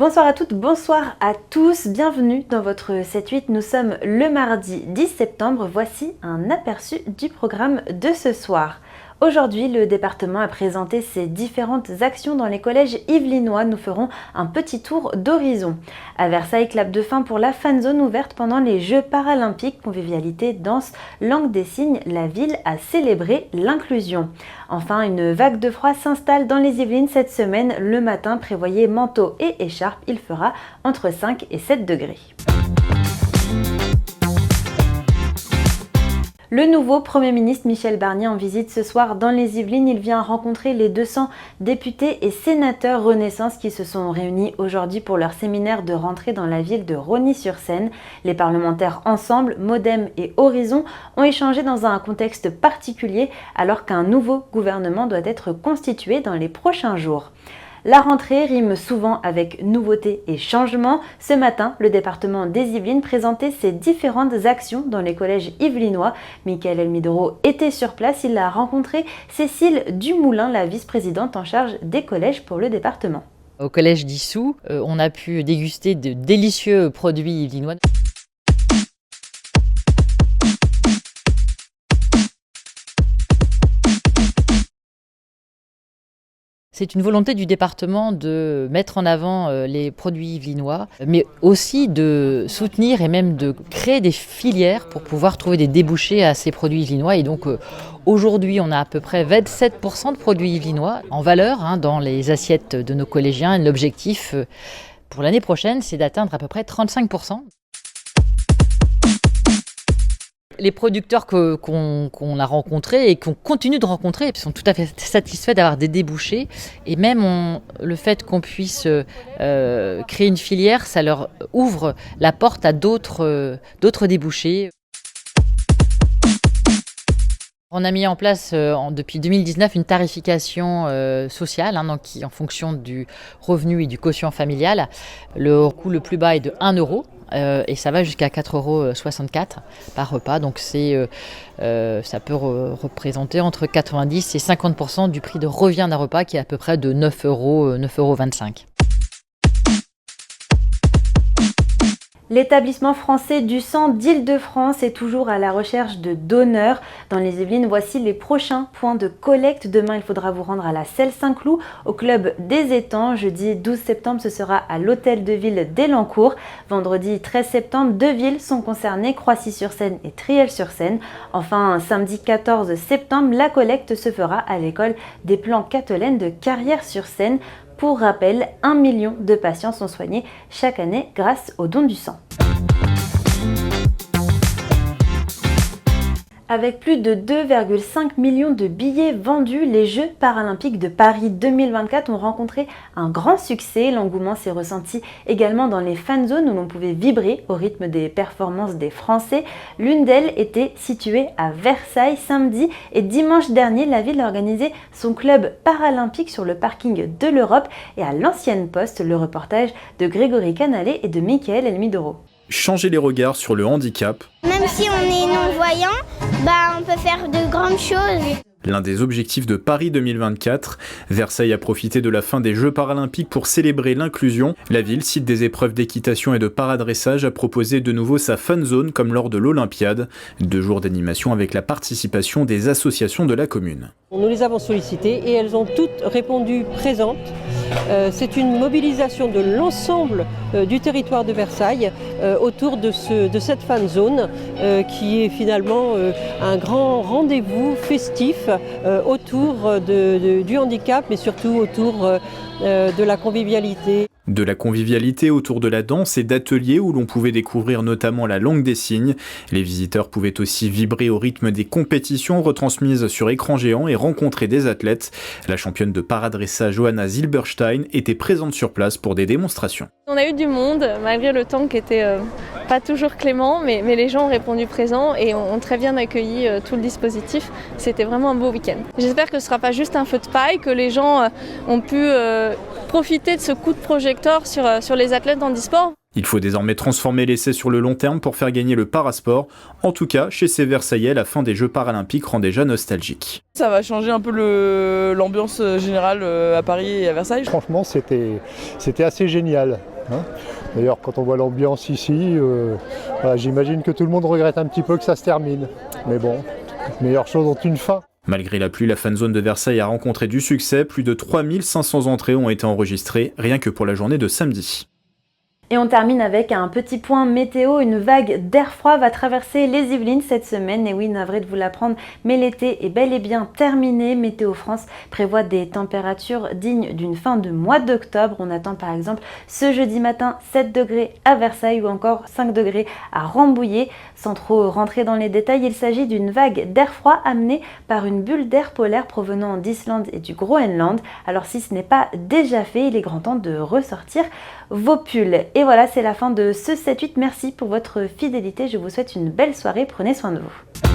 Bonsoir à toutes, bonsoir à tous, bienvenue dans votre 7-8. Nous sommes le mardi 10 septembre, voici un aperçu du programme de ce soir. Aujourd'hui, le département a présenté ses différentes actions dans les collèges yvelinois. Nous ferons un petit tour d'horizon. À Versailles, clap de fin pour la fan zone ouverte pendant les Jeux paralympiques. Convivialité, danse, langue des signes, la ville a célébré l'inclusion. Enfin, une vague de froid s'installe dans les Yvelines cette semaine. Le matin, prévoyez manteau et écharpe. Il fera entre 5 et 7 degrés. Le nouveau Premier ministre Michel Barnier en visite ce soir dans les Yvelines. Il vient rencontrer les 200 députés et sénateurs Renaissance qui se sont réunis aujourd'hui pour leur séminaire de rentrée dans la ville de Rosny-sur-Seine. Les parlementaires Ensemble, Modem et Horizon ont échangé dans un contexte particulier alors qu'un nouveau gouvernement doit être constitué dans les prochains jours. La rentrée rime souvent avec nouveauté et changement. Ce matin, le département des Yvelines présentait ses différentes actions dans les collèges yvelinois. Michael Elmidoro était sur place. Il a rencontré Cécile Dumoulin, la vice-présidente en charge des collèges pour le département. Au collège d'Issou, on a pu déguster de délicieux produits yvelinois. C'est une volonté du département de mettre en avant les produits yvelinois, mais aussi de soutenir et même de créer des filières pour pouvoir trouver des débouchés à ces produits yvelinois. Et donc aujourd'hui, on a à peu près 27% de produits yvelinois en valeur dans les assiettes de nos collégiens. Et l'objectif pour l'année prochaine, c'est d'atteindre à peu près 35%. Les producteurs qu'on a rencontrés et qu'on continue de rencontrer sont tout à fait satisfaits d'avoir des débouchés. Et même le fait qu'on puisse créer une filière, ça leur ouvre la porte à d'autres débouchés. On a mis en place depuis 2019 une tarification sociale donc, en fonction du revenu et du quotient familial. Le coût le plus bas est de 1 euro. Et ça va jusqu'à 4,64 € par repas. Donc ça peut représenter entre 90 et 50% du prix de revient d'un repas qui est à peu près de 9,25 €. L'établissement français du sang d'Île-de-France est toujours à la recherche de donneurs. Dans les Yvelines, voici les prochains points de collecte. Demain, il faudra vous rendre à la Selle Saint-Cloud, au club des Étangs. Jeudi 12 septembre, ce sera à l'hôtel de ville d'Elancourt. Vendredi 13 septembre, 2 villes sont concernées, Croissy-sur-Seine et Triel-sur-Seine. Enfin, samedi 14 septembre, la collecte se fera à l'école des plans Catelaine de Carrières-sur-Seine. Pour rappel, 1 million de patients sont soignés chaque année grâce au don du sang. Avec plus de 2,5 millions de billets vendus, les Jeux paralympiques de Paris 2024 ont rencontré un grand succès. L'engouement s'est ressenti également dans les fan zones où l'on pouvait vibrer au rythme des performances des Français. L'une d'elles était située à Versailles samedi et dimanche dernier, la ville a organisé son club paralympique sur le parking de l'Europe et à l'ancienne poste. Le reportage de Grégory Canalet et de Michael Elmidoro. Changer les regards sur le handicap. Même si on est non-voyant, on peut faire de grandes choses. L'un des objectifs de Paris 2024, Versailles a profité de la fin des Jeux paralympiques pour célébrer l'inclusion. La ville, site des épreuves d'équitation et de paradressage, a proposé de nouveau sa fan zone comme lors de l'Olympiade. 2 jours d'animation avec la participation des associations de la commune. Nous les avons sollicitées et elles ont toutes répondu présentes. C'est une mobilisation de l'ensemble du territoire de Versailles autour de cette fan zone qui est finalement un grand rendez-vous festif autour du handicap, mais surtout autour de la convivialité. De la convivialité autour de la danse et d'ateliers où l'on pouvait découvrir notamment la langue des signes. Les visiteurs pouvaient aussi vibrer au rythme des compétitions retransmises sur écran géant et rencontrer des athlètes. La championne de paradressage Johanna Zilberstein était présente sur place pour des démonstrations. On a eu du monde, malgré le temps qui était pas toujours clément, mais les gens ont répondu présent et ont très bien accueilli tout le dispositif. C'était vraiment un beau week-end. J'espère que ce ne sera pas juste un feu de paille, que les gens ont pu profiter de ce coup de projecteur sur les athlètes handisport. Il faut désormais transformer l'essai sur le long terme pour faire gagner le parasport. En tout cas, chez ces Versaillais, la fin des Jeux paralympiques rend déjà nostalgique. Ça va changer un peu l'ambiance générale à Paris et à Versailles. Franchement, c'était assez génial. D'ailleurs, quand on voit l'ambiance ici, j'imagine que tout le monde regrette un petit peu que ça se termine. Mais bon, les meilleures choses ont une fin. Malgré la pluie, la fan zone de Versailles a rencontré du succès. Plus de 3500 entrées ont été enregistrées, rien que pour la journée de samedi. Et on termine avec un petit point météo. Une vague d'air froid va traverser les Yvelines cette semaine. Et oui, navré de vous l'apprendre, mais l'été est bel et bien terminé. Météo France prévoit des températures dignes d'une fin de mois d'octobre. On attend par exemple ce jeudi matin 7 degrés à Versailles ou encore 5 degrés à Rambouillet. Sans trop rentrer dans les détails, il s'agit d'une vague d'air froid amenée par une bulle d'air polaire provenant d'Islande et du Groenland. Alors si ce n'est pas déjà fait, il est grand temps de ressortir vos pulls. Et voilà, c'est la fin de ce 7-8. Merci pour votre fidélité. Je vous souhaite une belle soirée. Prenez soin de vous.